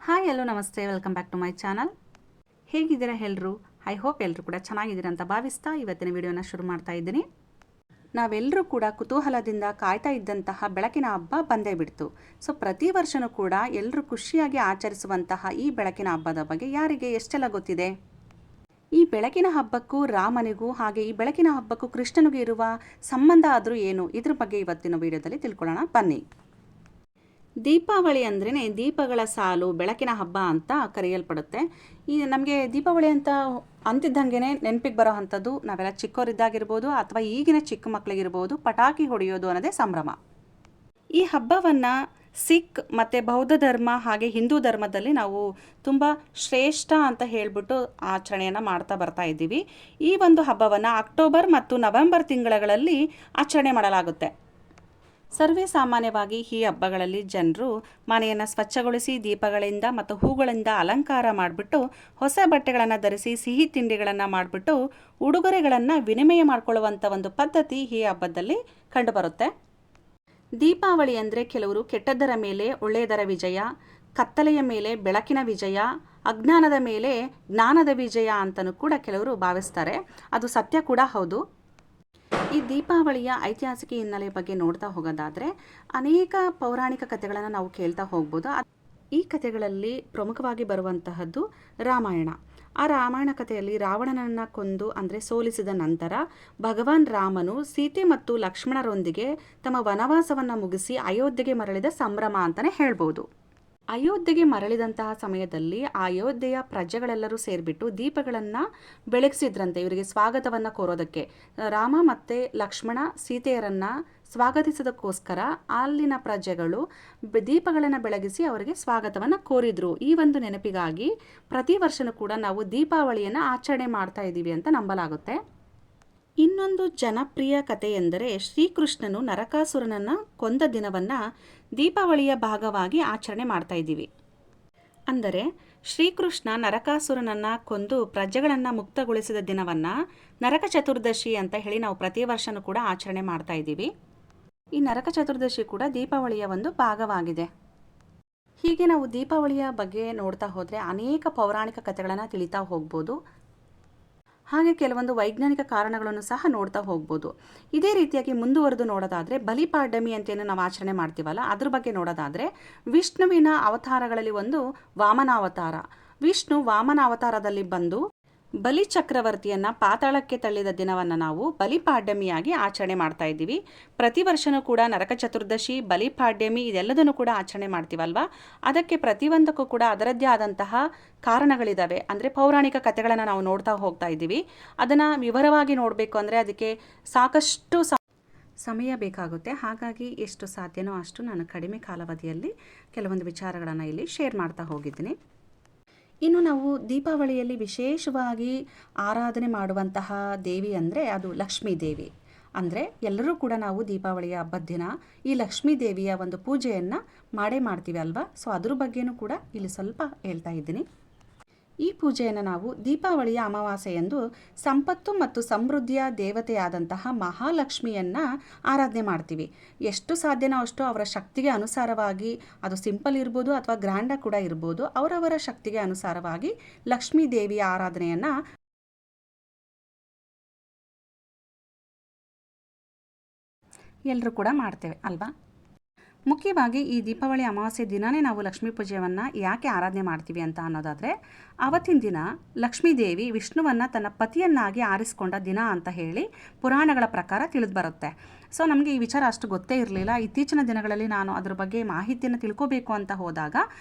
Hi hello ನಮಸ್ತೆ, welcome back to my channel. ಹೇಗಿದ್ದೀರಾ ಎಲ್ಲರೂ? ಐ ಹೋಪ್ ಎಲ್ಲರೂ ಕೂಡ ಚೆನ್ನಾಗಿದ್ದೀರಾ ಅಂತ ಭಾವಿಸ್ತಾ ಇವತ್ತಿನ ವಿಡಿಯೋನ ಶುರು ಮಾಡ್ತಾ ಇದ್ದೀನಿ. ನಾವೆಲ್ಲರೂ ಕೂಡ ಕುತೂಹಲದಿಂದ ಕಾಯ್ತಾ ಇದ್ದಂತಹ ಬೆಳಕಿನ ಹಬ್ಬ ಬಂದೇ ಬಿಡ್ತು. ಸೊ ಪ್ರತಿ ವರ್ಷವೂ ಕೂಡ ಎಲ್ಲರೂ ಖುಷಿಯಾಗಿ ಆಚರಿಸುವಂತಹ ಈ ಬೆಳಕಿನ ಹಬ್ಬದ ಬಗ್ಗೆ ಯಾರಿಗೆ ಎಷ್ಟೆಲ್ಲ ಗೊತ್ತಿದೆ? ಈ ಬೆಳಕಿನ ಹಬ್ಬಕ್ಕೂ ರಾಮನಿಗೂ ಹಾಗೆ ಈ ಬೆಳಕಿನ ಹಬ್ಬಕ್ಕೂ ಕೃಷ್ಣನಿಗೂ ಇರುವ ಸಂಬಂಧ ಆದರೂ ಏನು, ಇದ್ರ ಬಗ್ಗೆ ಇವತ್ತಿನ ವಿಡಿಯೋದಲ್ಲಿ ತಿಳ್ಕೊಳ್ಳೋಣ ಬನ್ನಿ. ದೀಪಾವಳಿ ಅಂದ್ರೇ ದೀಪಗಳ ಸಾಲು, ಬೆಳಕಿನ ಹಬ್ಬ ಅಂತ ಕರೆಯಲ್ಪಡುತ್ತೆ. ಈ ನಮಗೆ ದೀಪಾವಳಿ ಅಂತ ಅಂತಿದ್ದಂಗೆ ನೆನಪಿಗೆ ಬರೋ ಅಂಥದ್ದು ನಾವೆಲ್ಲ ಚಿಕ್ಕವರಿದ್ದಾಗಿರ್ಬೋದು ಅಥವಾ ಈಗಿನ ಚಿಕ್ಕ ಮಕ್ಕಳಿಗಿರ್ಬೋದು, ಪಟಾಕಿ ಹೊಡೆಯೋದು ಅನ್ನೋದೇ ಸಂಭ್ರಮ. ಈ ಹಬ್ಬವನ್ನು ಸಿಖ್ ಮತ್ತು ಬೌದ್ಧ ಧರ್ಮ ಹಾಗೆ ಹಿಂದೂ ಧರ್ಮದಲ್ಲಿ ನಾವು ತುಂಬ ಶ್ರೇಷ್ಠ ಅಂತ ಹೇಳಿಬಿಟ್ಟು ಆಚರಣೆಯನ್ನು ಮಾಡ್ತಾ ಬರ್ತಾ ಇದ್ದೀವಿ. ಈ ಒಂದು ಹಬ್ಬವನ್ನು ಅಕ್ಟೋಬರ್ ಮತ್ತು ನವೆಂಬರ್ ತಿಂಗಳಲ್ಲಿ ಆಚರಣೆ ಮಾಡಲಾಗುತ್ತೆ. ಸರ್ವೇ ಸಾಮಾನ್ಯವಾಗಿ ಈ ಹಬ್ಬಗಳಲ್ಲಿ ಜನರು ಮನೆಯನ್ನು ಸ್ವಚ್ಛಗೊಳಿಸಿ ದೀಪಗಳಿಂದ ಮತ್ತು ಹೂಗಳಿಂದ ಅಲಂಕಾರ ಮಾಡಿಬಿಟ್ಟು ಹೊಸ ಬಟ್ಟೆಗಳನ್ನು ಧರಿಸಿ ಸಿಹಿ ತಿಂಡಿಗಳನ್ನು ಮಾಡಿಬಿಟ್ಟು ಉಡುಗೊರೆಗಳನ್ನು ವಿನಿಮಯ ಮಾಡಿಕೊಳ್ಳುವಂಥ ಒಂದು ಪದ್ಧತಿ ಈ ಹಬ್ಬದಲ್ಲಿ ಕಂಡುಬರುತ್ತೆ. ದೀಪಾವಳಿ ಅಂದರೆ ಕೆಲವರು ಕೆಟ್ಟದ್ದರ ಮೇಲೆ ಒಳ್ಳೆಯದರ ವಿಜಯ, ಕತ್ತಲೆಯ ಮೇಲೆ ಬೆಳಕಿನ ವಿಜಯ, ಅಜ್ಞಾನದ ಮೇಲೆ ಜ್ಞಾನದ ವಿಜಯ ಅಂತಲೂ ಕೂಡ ಕೆಲವರು ಭಾವಿಸ್ತಾರೆ. ಅದು ಸತ್ಯ ಕೂಡ ಹೌದು. ಈ ದೀಪಾವಳಿಯ ಐತಿಹಾಸಿಕ ಹಿನ್ನೆಲೆ ಬಗ್ಗೆ ನೋಡ್ತಾ ಹೋಗೋದಾದರೆ ಅನೇಕ ಪೌರಾಣಿಕ ಕಥೆಗಳನ್ನು ನಾವು ಕೇಳ್ತಾ ಹೋಗ್ಬೋದು. ಈ ಕಥೆಗಳಲ್ಲಿ ಪ್ರಮುಖವಾಗಿ ಬರುವಂತಹದ್ದು ರಾಮಾಯಣ. ಆ ರಾಮಾಯಣ ಕಥೆಯಲ್ಲಿ ರಾವಣನನ್ನು ಕೊಂದು ಅಂದರೆ ಸೋಲಿಸಿದ ನಂತರ ಭಗವಾನ್ ರಾಮನು ಸೀತೆ ಮತ್ತು ಲಕ್ಷ್ಮಣರೊಂದಿಗೆ ತಮ್ಮ ವನವಾಸವನ್ನು ಮುಗಿಸಿ ಅಯೋಧ್ಯೆಗೆ ಮರಳಿದ ಸಂಭ್ರಮ ಅಂತಲೇ ಹೇಳ್ಬೋದು. ಅಯೋಧ್ಯೆಗೆ ಮರಳಿದಂತಹ ಸಮಯದಲ್ಲಿ ಆ ಅಯೋಧ್ಯೆಯ ಪ್ರಜೆಗಳೆಲ್ಲರೂ ಸೇರಿಬಿಟ್ಟು ದೀಪಗಳನ್ನು ಬೆಳಗಿಸಿದ್ರಂತೆ ಇವರಿಗೆ ಸ್ವಾಗತವನ್ನು ಕೋರೋದಕ್ಕೆ. ರಾಮ ಮತ್ತು ಲಕ್ಷ್ಮಣ ಸೀತೆಯರನ್ನು ಸ್ವಾಗತಿಸೋದಕ್ಕೋಸ್ಕರ ಅಲ್ಲಿನ ಪ್ರಜೆಗಳು ದೀಪಗಳನ್ನು ಬೆಳಗಿಸಿ ಅವರಿಗೆ ಸ್ವಾಗತವನ್ನು ಕೋರಿದ್ರು. ಈ ಒಂದು ನೆನಪಿಗಾಗಿ ಪ್ರತಿ ವರ್ಷವೂ ಕೂಡ ನಾವು ದೀಪಾವಳಿಯನ್ನು ಆಚರಣೆ ಮಾಡ್ತಾ ಇದ್ದೀವಿ ಅಂತ ನಂಬಲಾಗುತ್ತೆ. ಇನ್ನೊಂದು ಜನಪ್ರಿಯ ಕಥೆ ಎಂದರೆ ಶ್ರೀಕೃಷ್ಣನು ನರಕಾಸುರನನ್ನು ಕೊಂದ ದಿನವನ್ನು ದೀಪಾವಳಿಯ ಭಾಗವಾಗಿ ಆಚರಣೆ ಮಾಡ್ತಾ ಇದ್ದೀವಿ. ಅಂದರೆ ಶ್ರೀಕೃಷ್ಣ ನರಕಾಸುರನನ್ನು ಕೊಂದು ಪ್ರಜೆಗಳನ್ನು ಮುಕ್ತಗೊಳಿಸಿದ ದಿನವನ್ನು ನರಕ ಚತುರ್ದಶಿ ಅಂತ ಹೇಳಿ ನಾವು ಪ್ರತಿ ವರ್ಷವೂ ಕೂಡ ಆಚರಣೆ ಮಾಡ್ತಾ ಇದ್ದೀವಿ. ಈ ನರಕ ಚತುರ್ದಶಿ ಕೂಡ ದೀಪಾವಳಿಯ ಒಂದು ಭಾಗವಾಗಿದೆ. ಹೀಗೆ ನಾವು ದೀಪಾವಳಿಯ ಬಗ್ಗೆ ನೋಡ್ತಾ ಹೋದರೆ ಅನೇಕ ಪೌರಾಣಿಕ ಕಥೆಗಳನ್ನು ತಿಳಿತಾ ಹೋಗ್ಬೋದು. ಹಾಗೆ ಕೆಲವೊಂದು ವೈಜ್ಞಾನಿಕ ಕಾರಣಗಳನ್ನು ಸಹ ನೋಡ್ತಾ ಹೋಗ್ಬೋದು. ಇದೇ ರೀತಿಯಾಗಿ ಮುಂದುವರೆದು ನೋಡೋದಾದರೆ ಬಲಿಪಾಡ್ಯಮಿ ಅಂತೇನು ನಾವು ಆಚರಣೆ ಮಾಡ್ತೀವಲ್ಲ, ಅದ್ರ ಬಗ್ಗೆ ನೋಡೋದಾದರೆ ವಿಷ್ಣುವಿನ ಅವತಾರಗಳಲ್ಲಿ ಒಂದು ವಾಮನಾವತಾರ. ವಿಷ್ಣು ವಾಮನಾವತಾರದಲ್ಲಿ ಬಂದು ಬಲಿ ಚಕ್ರವರ್ತಿಯನ್ನು ಪಾತಾಳಕ್ಕೆ ತಳ್ಳಿದ ದಿನವನ್ನು ನಾವು ಬಲಿಪಾಡ್ಯಮಿಯಾಗಿ ಆಚರಣೆ ಮಾಡ್ತಾ ಇದ್ದೀವಿ. ಪ್ರತಿ ವರ್ಷವೂ ಕೂಡ ನರಕ ಚತುರ್ದಶಿ, ಬಲಿಪಾಡ್ಯಮಿ ಇದೆಲ್ಲದನ್ನು ಕೂಡ ಆಚರಣೆ ಮಾಡ್ತೀವಲ್ವ. ಅದಕ್ಕೆ ಪ್ರತಿಯೊಂದಕ್ಕೂ ಕೂಡ ಅದರದ್ದೇ ಆದಂತಹ ಕಾರಣಗಳಿದ್ದಾವೆ. ಅಂದರೆ ಪೌರಾಣಿಕ ಕಥೆಗಳನ್ನು ನಾವು ನೋಡ್ತಾ ಹೋಗ್ತಾ ಇದ್ದೀವಿ. ಅದನ್ನು ವಿವರವಾಗಿ ನೋಡಬೇಕು ಅಂದರೆ ಅದಕ್ಕೆ ಸಾಕಷ್ಟು ಸಮಯ ಬೇಕಾಗುತ್ತೆ. ಹಾಗಾಗಿ ಎಷ್ಟು ಸಾಧ್ಯನೋ ಅಷ್ಟು ನಾನು ಕಡಿಮೆ ಕಾಲಾವಧಿಯಲ್ಲಿ ಕೆಲವೊಂದು ವಿಚಾರಗಳನ್ನು ಇಲ್ಲಿ ಶೇರ್ ಮಾಡ್ತಾ ಹೋಗಿದ್ದೀನಿ. ಇನ್ನು ನಾವು ದೀಪಾವಳಿಯಲ್ಲಿ ವಿಶೇಷವಾಗಿ ಆರಾಧನೆ ಮಾಡುವಂತಹ ದೇವಿ ಅಂದರೆ ಅದು ಲಕ್ಷ್ಮೀ ದೇವಿ. ಅಂದರೆ ಎಲ್ಲರೂ ಕೂಡ ನಾವು ದೀಪಾವಳಿಯ ಹಬ್ಬದ ದಿನ ಈ ಲಕ್ಷ್ಮೀ ದೇವಿಯ ಒಂದು ಪೂಜೆಯನ್ನು ಮಾಡೇ ಮಾಡ್ತೀವಿ ಅಲ್ವಾ. ಸೊ ಅದ್ರ ಬಗ್ಗೆನೂ ಕೂಡ ಇಲ್ಲಿ ಸ್ವಲ್ಪ ಹೇಳ್ತಾ ಇದ್ದೀನಿ. ಈ ಪೂಜೆಯನ್ನು ನಾವು ದೀಪಾವಳಿಯ ಅಮಾವಾಸ್ಯೆಯಂದು ಸಂಪತ್ತು ಮತ್ತು ಸಮೃದ್ಧಿಯ ದೇವತೆಯಾದಂತಹ ಮಹಾಲಕ್ಷ್ಮಿಯನ್ನು ಆರಾಧನೆ ಮಾಡ್ತೀವಿ. ಎಷ್ಟು ಸಾಧ್ಯನೋ ಅಷ್ಟು ಅವರ ಶಕ್ತಿಗೆ ಅನುಸಾರವಾಗಿ, ಅದು ಸಿಂಪಲ್ ಇರ್ಬೋದು ಅಥವಾ ಗ್ರ್ಯಾಂಡಾಗಿ ಕೂಡ ಇರ್ಬೋದು, ಅವರವರ ಶಕ್ತಿಗೆ ಅನುಸಾರವಾಗಿ ಲಕ್ಷ್ಮೀ ದೇವಿಯ ಆರಾಧನೆಯನ್ನು ಎಲ್ಲರೂ ಕೂಡ ಮಾಡ್ತೇವೆ ಅಲ್ವಾ. ಮುಖ್ಯವಾಗಿ ಈ ದೀಪಾವಳಿ ಅಮಾವಾಸ್ಯೆ ದಿನವೇ ನಾವು ಲಕ್ಷ್ಮೀ ಪೂಜೆಯನ್ನು ಯಾಕೆ ಆರಾಧನೆ ಮಾಡ್ತೀವಿ ಅಂತ ಅನ್ನೋದಾದರೆ, ಆವತ್ತಿನ ದಿನ ಲಕ್ಷ್ಮೀ ದೇವಿ ವಿಷ್ಣುವನ್ನು ತನ್ನ ಪತಿಯನ್ನಾಗಿ ಆರಿಸಿಕೊಂಡ ದಿನ ಅಂತ ಹೇಳಿ ಪುರಾಣಗಳ ಪ್ರಕಾರ ತಿಳಿದು ಬರುತ್ತೆ. ಸೊ ನಮಗೆ ಈ ವಿಚಾರ ಅಷ್ಟು ಗೊತ್ತೇ ಇರಲಿಲ್ಲ. ಇತ್ತೀಚಿನ ದಿನಗಳಲ್ಲಿ ನಾನು ಅದ್ರ ಬಗ್ಗೆ ಮಾಹಿತಿಯನ್ನು ತಿಳ್ಕೋಬೇಕು ಅಂತ ಹೋದಾಗ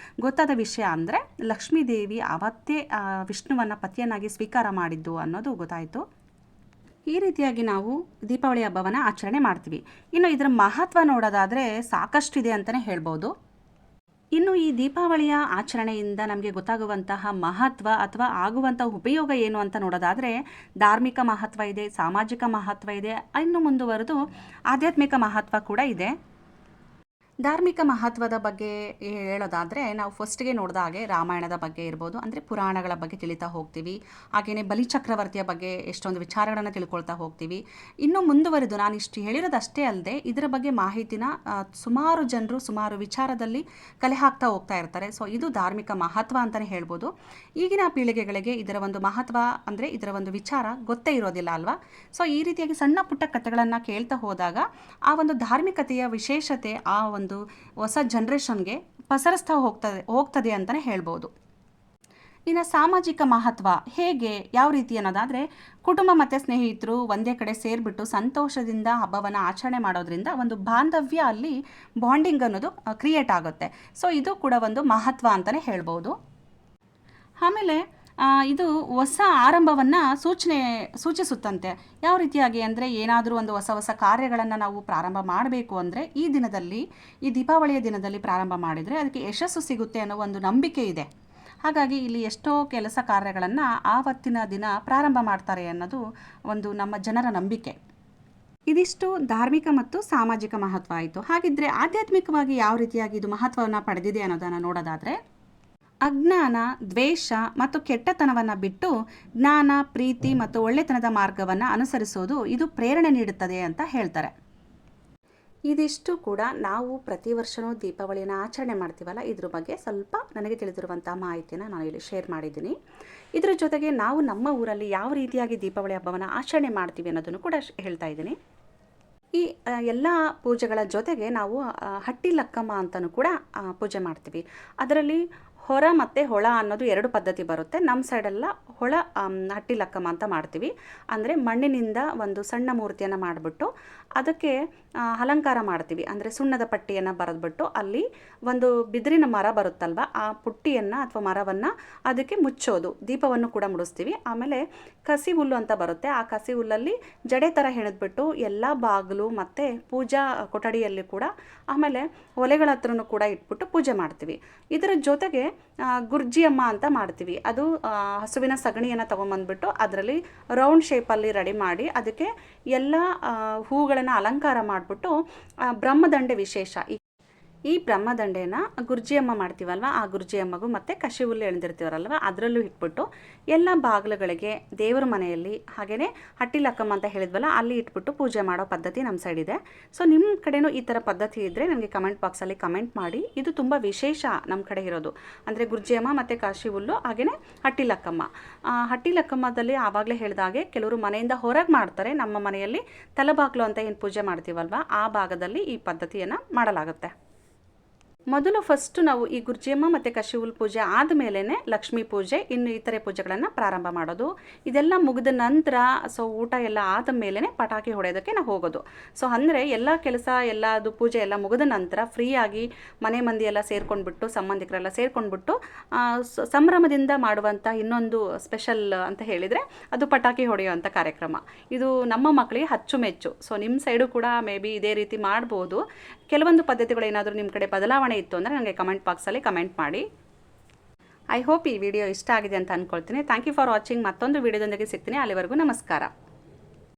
ಗೊತ್ತಾದ ವಿಷಯ ಅಂದರೆ ಲಕ್ಷ್ಮೀ ದೇವಿ ಆವತ್ತೇ ವಿಷ್ಣುವನ್ನು ಪತಿಯನ್ನಾಗಿ ಸ್ವೀಕಾರ ಮಾಡಿದ್ದು ಅನ್ನೋದು ಗೊತ್ತಾಯಿತು. ಈ ರೀತಿಯಾಗಿ ನಾವು ದೀಪಾವಳಿ ಹಬ್ಬವನ್ನು ಆಚರಣೆ ಮಾಡ್ತೀವಿ. ಇನ್ನು ಇದರ ಮಹತ್ವ ನೋಡೋದಾದರೆ ಸಾಕಷ್ಟಿದೆ ಅಂತಲೇ ಹೇಳ್ಬೋದು. ಇನ್ನು ಈ ದೀಪಾವಳಿಯ ಆಚರಣೆಯಿಂದ ನಮಗೆ ಗೊತ್ತಾಗುವಂತಹ ಮಹತ್ವ ಅಥವಾ ಆಗುವಂಥ ಉಪಯೋಗ ಏನು ಅಂತ ನೋಡೋದಾದರೆ ಧಾರ್ಮಿಕ ಮಹತ್ವ ಇದೆ, ಸಾಮಾಜಿಕ ಮಹತ್ವ ಇದೆ, ಇನ್ನು ಮುಂದುವರೆದು ಆಧ್ಯಾತ್ಮಿಕ ಮಹತ್ವ ಕೂಡ ಇದೆ. ಧಾರ್ಮಿಕ ಮಹತ್ವದ ಬಗ್ಗೆ ಹೇಳೋದಾದರೆ ನಾವು ಫಸ್ಟ್ಗೆ ನೋಡಿದ ಹಾಗೆ ರಾಮಾಯಣದ ಬಗ್ಗೆ ಇರ್ಬೋದು, ಅಂದರೆ ಪುರಾಣಗಳ ಬಗ್ಗೆ ತಿಳಿತಾ ಹೋಗ್ತೀವಿ. ಹಾಗೆಯೇ ಬಲಿಚಕ್ರವರ್ತಿಯ ಬಗ್ಗೆ ಎಷ್ಟೊಂದು ವಿಚಾರಗಳನ್ನು ತಿಳ್ಕೊಳ್ತಾ ಹೋಗ್ತೀವಿ. ಇನ್ನು ಮುಂದುವರೆದು ನಾನು ಇಷ್ಟು ಹೇಳಿರೋದಷ್ಟೇ ಅಲ್ಲದೆ ಇದರ ಬಗ್ಗೆ ಮಾಹಿತಿನ ಸುಮಾರು ಜನರು ಸುಮಾರು ವಿಚಾರದಲ್ಲಿ ಕಲೆ ಹಾಕ್ತಾ ಹೋಗ್ತಾ ಇರ್ತಾರೆ. ಸೊ ಇದು ಧಾರ್ಮಿಕ ಮಹತ್ವ ಅಂತಲೇ ಹೇಳ್ಬೋದು. ಈಗಿನ ಪೀಳಿಗೆಗಳಿಗೆ ಇದರ ಒಂದು ಮಹತ್ವ ಅಂದರೆ ಇದರ ಒಂದು ವಿಚಾರ ಗೊತ್ತೇ ಇರೋದಿಲ್ಲ ಅಲ್ವಾ. ಸೊ ಈ ರೀತಿಯಾಗಿ ಸಣ್ಣ ಪುಟ್ಟ ಕಥೆಗಳನ್ನು ಕೇಳ್ತಾ ಹೋದಾಗ ಆ ಒಂದು ಧಾರ್ಮಿಕತೆಯ ವಿಶೇಷತೆ ಆ ಒಂದು ಹೊಸ ಜನ್ರೇಷನ್ಗೆ ಪಸರಿಸ್ತಾ ಹೋಗ್ತದೆ ಅಂತಲೇ ಹೇಳ್ಬೋದು. ಇನ್ನು ಸಾಮಾಜಿಕ ಮಹತ್ವ ಹೇಗೆ ಯಾವ ರೀತಿ ಅನ್ನೋದಾದರೆ, ಕುಟುಂಬ ಮತ್ತು ಸ್ನೇಹಿತರು ಒಂದೇ ಕಡೆ ಸೇರಿಬಿಟ್ಟು ಸಂತೋಷದಿಂದ ಹಬ್ಬವನ್ನು ಆಚರಣೆ ಮಾಡೋದ್ರಿಂದ ಒಂದು ಬಾಂಧವ್ಯ ಅಲ್ಲಿ ಬಾಂಡಿಂಗ್ ಅನ್ನೋದು ಕ್ರಿಯೇಟ್ ಆಗುತ್ತೆ. ಸೊ ಇದು ಕೂಡ ಒಂದು ಮಹತ್ವ ಅಂತಲೇ ಹೇಳ್ಬೋದು. ಆಮೇಲೆ ಇದು ಹೊಸ ಆರಂಭವನ್ನು ಸೂಚಿಸುತ್ತಂತೆ. ಯಾವ ರೀತಿಯಾಗಿ ಅಂದರೆ ಏನಾದರೂ ಒಂದು ಹೊಸ ಹೊಸ ಕಾರ್ಯಗಳನ್ನು ನಾವು ಪ್ರಾರಂಭ ಮಾಡಬೇಕು ಅಂದರೆ ಈ ದಿನದಲ್ಲಿ, ಈ ದೀಪಾವಳಿಯ ದಿನದಲ್ಲಿ ಪ್ರಾರಂಭ ಮಾಡಿದರೆ ಅದಕ್ಕೆ ಯಶಸ್ಸು ಸಿಗುತ್ತೆ ಅನ್ನೋ ಒಂದು ನಂಬಿಕೆ ಇದೆ. ಹಾಗಾಗಿ ಇಲ್ಲಿ ಎಷ್ಟೋ ಕೆಲಸ ಕಾರ್ಯಗಳನ್ನು ಆವತ್ತಿನ ದಿನ ಪ್ರಾರಂಭ ಮಾಡ್ತಾರೆ ಅನ್ನೋದು ಒಂದು ನಮ್ಮ ಜನರ ನಂಬಿಕೆ. ಇದಿಷ್ಟು ಧಾರ್ಮಿಕ ಮತ್ತು ಸಾಮಾಜಿಕ ಮಹತ್ವ ಆಯಿತು. ಹಾಗಿದ್ದರೆ ಆಧ್ಯಾತ್ಮಿಕವಾಗಿ ಯಾವ ರೀತಿಯಾಗಿ ಇದು ಮಹತ್ವವನ್ನು ಪಡೆದಿದೆ ಅನ್ನೋದನ್ನು ನೋಡೋದಾದರೆ, ಅಜ್ಞಾನ, ದ್ವೇಷ ಮತ್ತು ಕೆಟ್ಟತನವನ್ನು ಬಿಟ್ಟು ಜ್ಞಾನ, ಪ್ರೀತಿ ಮತ್ತು ಒಳ್ಳೆತನದ ಮಾರ್ಗವನ್ನು ಅನುಸರಿಸೋದು ಇದು ಪ್ರೇರಣೆ ನೀಡುತ್ತದೆ ಅಂತ ಹೇಳ್ತಾರೆ. ಇದಿಷ್ಟು ಕೂಡ ನಾವು ಪ್ರತಿ ವರ್ಷವೂ ದೀಪಾವಳಿನ ಆಚರಣೆ ಮಾಡ್ತೀವಲ್ಲ, ಇದ್ರ ಬಗ್ಗೆ ಸ್ವಲ್ಪ ನನಗೆ ತಿಳಿದಿರುವಂಥ ಮಾಹಿತಿನ ನಾನು ಇಲ್ಲಿ ಶೇರ್ ಮಾಡಿದ್ದೀನಿ. ಇದರ ಜೊತೆಗೆ ನಾವು ನಮ್ಮ ಊರಲ್ಲಿ ಯಾವ ರೀತಿಯಾಗಿ ದೀಪಾವಳಿ ಹಬ್ಬವನ್ನು ಆಚರಣೆ ಮಾಡ್ತೀವಿ ಅನ್ನೋದನ್ನು ಕೂಡ ಹೇಳ್ತಾ ಇದ್ದೀನಿ. ಈ ಎಲ್ಲ ಪೂಜೆಗಳ ಜೊತೆಗೆ ನಾವು ಹಟ್ಟಿ ಲಕ್ಕಮ್ಮ ಅಂತಲೂ ಕೂಡ ಪೂಜೆ ಮಾಡ್ತೀವಿ. ಅದರಲ್ಲಿ ಹೊರ ಮತ್ತು ಹೊಳ ಅನ್ನೋದು 2 ಪದ್ಧತಿ ಬರುತ್ತೆ. ನಮ್ಮ ಸೈಡೆಲ್ಲ ಹೊಳ ಹಟ್ಟಿ ಲಕ್ಕಮ್ಮ ಅಂತ ಮಾಡ್ತೀವಿ. ಅಂದರೆ ಮಣ್ಣಿನಿಂದ ಒಂದು ಸಣ್ಣ ಮೂರ್ತಿಯನ್ನು ಮಾಡಿಬಿಟ್ಟು ಅದಕ್ಕೆ ಅಲಂಕಾರ ಮಾಡ್ತೀವಿ. ಅಂದರೆ ಸುಣ್ಣದ ಪಟ್ಟಿಯನ್ನು ಬರೆದ್ಬಿಟ್ಟು ಅಲ್ಲಿ ಒಂದು ಬಿದಿರಿನ ಮರ ಬರುತ್ತಲ್ವ, ಆ ಪುಟ್ಟಿಯನ್ನು ಅಥವಾ ಮರವನ್ನು ಅದಕ್ಕೆ ಮುಚ್ಚೋದು, ದೀಪವನ್ನು ಕೂಡ ಮುಡಿಸ್ತೀವಿ. ಆಮೇಲೆ ಕಸಿ ಹುಲ್ಲು ಅಂತ ಬರುತ್ತೆ, ಆ ಕಸಿ ಹುಲ್ಲಲ್ಲಿ ಜಡೆ ಥರ ಹೆಣೆದ್ಬಿಟ್ಟು ಎಲ್ಲ ಬಾಗಿಲು ಮತ್ತು ಪೂಜಾ ಕೊಠಡಿಯಲ್ಲಿ ಕೂಡ, ಆಮೇಲೆ ಒಲೆಗಳ ಹತ್ರನೂ ಕೂಡ ಇಟ್ಬಿಟ್ಟು ಪೂಜೆ ಮಾಡ್ತೀವಿ. ಇದರ ಜೊತೆಗೆ ಗುರ್ಜಿಯಮ್ಮ ಅಂತ ಮಾಡ್ತೀವಿ. ಅದು ಹಸುವಿನ ಸಗಣಿಯನ್ನು ತೊಗೊಂಬಂದ್ಬಿಟ್ಟು ಅದರಲ್ಲಿ ರೌಂಡ್ ಶೇಪಲ್ಲಿ ರೆಡಿ ಮಾಡಿ ಅದಕ್ಕೆ ಎಲ್ಲ ಹೂಗಳನ್ನು ಅಲಂಕಾರ ಮಾಡಿಬಿಟ್ಟು ಬ್ರಹ್ಮದಂಡೆ ವಿಶೇಷ, ಈ ಬ್ರಹ್ಮದಂಡೆನ ಗುರ್ಜಿಯಮ್ಮ ಮಾಡ್ತೀವಲ್ವ, ಆ ಗುರ್ಜಿಯಮ್ಮಗೂ ಮತ್ತು ಕಸಿ ಹುಲ್ಲು ಎಳೆದಿರ್ತೀವರಲ್ವ ಅದರಲ್ಲೂ ಇಟ್ಬಿಟ್ಟು ಎಲ್ಲ ಬಾಗಿಲುಗಳಿಗೆ, ದೇವರ ಮನೆಯಲ್ಲಿ, ಹಾಗೆಯೇ ಹಟ್ಟಿ ಲಕ್ಕಮ್ಮ ಅಂತ ಹೇಳಿದ್ವಲ್ಲ ಅಲ್ಲಿ ಇಟ್ಬಿಟ್ಟು ಪೂಜೆ ಮಾಡೋ ಪದ್ಧತಿ ನಮ್ಮ ಸೈಡ್ ಇದೆ. ಸೊ ನಿಮ್ಮ ಕಡೆನೂ ಈ ಥರ ಪದ್ಧತಿ ಇದ್ದರೆ ನನಗೆ ಕಮೆಂಟ್ ಬಾಕ್ಸಲ್ಲಿ ಕಮೆಂಟ್ ಮಾಡಿ. ಇದು ತುಂಬ ವಿಶೇಷ ನಮ್ಮ ಕಡೆ ಇರೋದು. ಅಂದರೆ ಗುರ್ಜಿಯಮ್ಮ ಮತ್ತು ಕಸಿ ಹುಲ್ಲು, ಹಾಗೆಯೇ ಹಟ್ಟಿ ಲಕ್ಕಮ್ಮ. ಹಟ್ಟಿ ಲಕ್ಕಮ್ಮದಲ್ಲಿ ಆವಾಗಲೇ ಹೇಳಿದಾಗೆ ಕೆಲವರು ಮನೆಯಿಂದ ಹೊರಗೆ ಮಾಡ್ತಾರೆ. ನಮ್ಮ ಮನೆಯಲ್ಲಿ ತಲೆಬಾಗ್ಲು ಅಂತ ಏನು ಪೂಜೆ ಮಾಡ್ತೀವಲ್ವ ಆ ಭಾಗದಲ್ಲಿ ಈ ಪದ್ಧತಿಯನ್ನು ಮಾಡಲಾಗುತ್ತೆ. ಮೊದಲು ಫಸ್ಟು ನಾವು ಈ ಗುರ್ಜಿಯಮ್ಮ ಮತ್ತು ಕಸಿ ಹುಲ್ಲು ಪೂಜೆ ಆದಮೇಲೆ ಲಕ್ಷ್ಮೀ ಪೂಜೆ, ಇನ್ನು ಇತರೆ ಪೂಜೆಗಳನ್ನು ಪ್ರಾರಂಭ ಮಾಡೋದು. ಇದೆಲ್ಲ ಮುಗಿದ ನಂತರ ಸೊ ಊಟ ಎಲ್ಲ ಆದ ಮೇಲೆ ಪಟಾಕಿ ಹೊಡೆಯೋದಕ್ಕೆ ನಾವು ಹೋಗೋದು. ಸೊ ಅಂದರೆ ಎಲ್ಲ ಕೆಲಸ ಎಲ್ಲದು ಪೂಜೆ ಎಲ್ಲ ಮುಗಿದ ನಂತರ ಫ್ರೀಯಾಗಿ ಮನೆ ಮಂದಿ ಎಲ್ಲ ಸೇರ್ಕೊಂಡ್ಬಿಟ್ಟು, ಸಂಬಂಧಿಕರೆಲ್ಲ ಸೇರ್ಕೊಂಡ್ಬಿಟ್ಟು ಸಂಭ್ರಮದಿಂದ ಮಾಡುವಂಥ ಇನ್ನೊಂದು ಸ್ಪೆಷಲ್ ಅಂತ ಹೇಳಿದರೆ ಅದು ಪಟಾಕಿ ಹೊಡೆಯುವಂಥ ಕಾರ್ಯಕ್ರಮ. ಇದು ನಮ್ಮ ಮಕ್ಕಳಿಗೆ ಅಚ್ಚುಮೆಚ್ಚು. ಸೊ ನಿಮ್ಮ ಸೈಡು ಕೂಡ ಮೇ ಬಿ ಇದೇ ರೀತಿ ಮಾಡ್ಬೋದು. ಕೆಲವೊಂದು ಪದ್ಧತಿಗಳು ಏನಾದರೂ ನಿಮ್ಮ ಕಡೆ ಬದಲಾವಣೆ ಇತ್ತು ಅಂದರೆ ನನಗೆ ಕಮೆಂಟ್ ಬಾಕ್ಸಲ್ಲಿ ಕಮೆಂಟ್ ಮಾಡಿ. ಐ ಹೋಪ್ ಈ ವಿಡಿಯೋ ಇಷ್ಟ ಆಗಿದೆ ಅಂತ ಅಂದ್ಕೊಳ್ತೀನಿ. Thank you for watching. ಮತ್ತೊಂದು ವಿಡಿಯೋದೊಂದಿಗೆ ಸಿಗ್ತೀನಿ. ಅಲ್ಲಿವರೆಗೂ ನಮಸ್ಕಾರ.